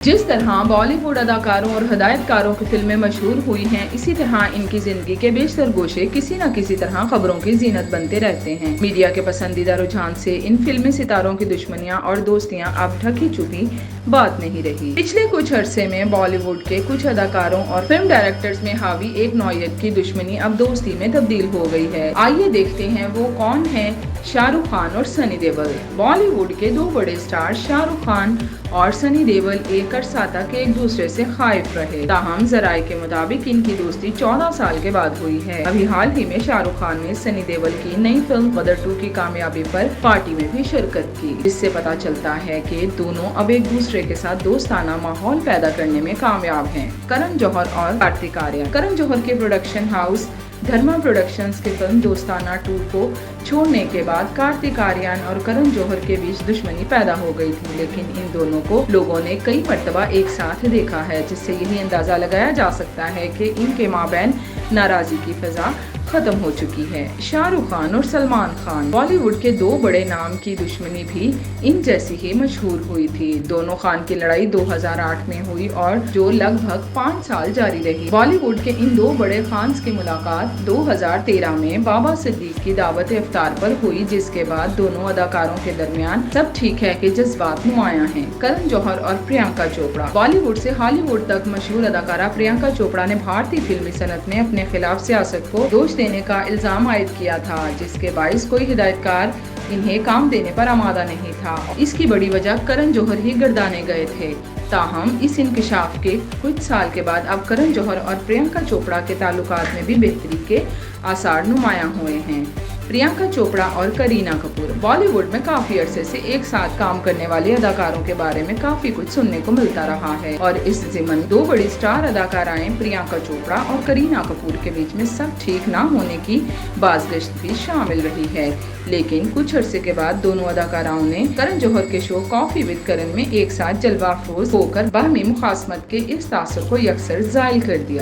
जिस तरह बॉलीवुड अदाकारों और हदायतकारों की फिल्में मशहूर हुई हैं, इसी तरह इनकी जिंदगी के बेशतर गोशे किसी न किसी तरह खबरों की जीनत बनते रहते हैं। मीडिया के पसंदीदा रुझान से इन फिल्मी सितारों की दुश्मनियां और दोस्तियां अब ढकी छुपी बात नहीं रही। पिछले कुछ अरसे में बॉलीवुड के कुछ अदाकारों और फिल्म डायरेक्टर्स में हावी एक नौयत की दुश्मनी अब दोस्ती में तब्दील हो गई है। आइए देखते हैं वो कौन है। शाहरुख खान और सनी देओल। बॉलीवुड के दो बड़े स्टार शाहरुख खान और सनी देओल एक अरसा तक एक दूसरे से खाइफ रहे। ताहम जराये के मुताबिक इनकी दोस्ती 14 साल के बाद हुई है। अभी हाल ही में शाहरुख खान ने सनी देओल की नई फिल्म गदर 2 की कामयाबी पर पार्टी में भी शिरकत की, जिससे पता चलता है कि दोनों अब एक दूसरे के साथ दोस्ताना माहौल पैदा करने में कामयाब हैं। करण जौहर और कार्तिक आर्यन। करण जौहर के प्रोडक्शन हाउस धर्मा प्रोडक्शंस की फिल्म दोस्ताना 2 को छोड़ने के बाद कार्तिक आर्यन और करण जौहर के बीच दुश्मनी पैदा हो गई थी, लेकिन इन दोनों को लोगों ने कई मर्तबा एक साथ देखा है, जिससे यही अंदाजा लगाया जा सकता है कि इनके माबैन नाराजगी की फिजा खत्म हो चुकी है। शाहरुख खान और सलमान खान। बॉलीवुड के दो बड़े नाम की दुश्मनी भी इन जैसी ही मशहूर हुई थी। दोनों खान की लड़ाई 2008 में हुई और जो लगभग 5 साल जारी रही। बॉलीवुड के इन दो बड़े खान्स की मुलाकात 2013 में बाबा सिद्दीक की दावत इफ्तार पर हुई, जिसके बाद दोनों अदाकारों के दरमियान सब ठीक है कि जज्बात नुमायां हैं। करण जौहर और प्रियंका चोपड़ा। बॉलीवुड से हॉलीवुड तक मशहूर अदाकारा प्रियंका चोपड़ा ने भारतीय फिल्मी सनत में अपने खिलाफ सियासत को दोष देने का इल्जाम आयद किया था, जिसके बाइस कोई हिदायतकार इन्हें काम देने पर आमादा नहीं था। इसकी बड़ी वजह करण जौहर ही गर्दाने गए थे। ताहम इस इंकशाफ के कुछ साल के बाद अब करण जौहर और प्रियंका चोपड़ा के ताल्लुकात में भी बेहतरी के आसार नुमायां हुए हैं। प्रियंका चोपड़ा और करीना कपूर। बॉलीवुड में काफी अरसे से एक साथ काम करने वाले अदाकारों के बारे में काफी कुछ सुनने को मिलता रहा है, और इस ज़िमन दो बड़ी स्टार अदाकाराएं प्रियंका चोपड़ा और करीना कपूर के बीच में सब ठीक ना होने की बाज़गश्त भी शामिल रही है। लेकिन कुछ अरसे के बाद दोनों अदाकाराओं ने करण जौहर के शो कॉफी विद करण में एक साथ जलवाफरोज होकर बाहमी मुखासमत के इस तासुर को यकसर जायल कर दिया।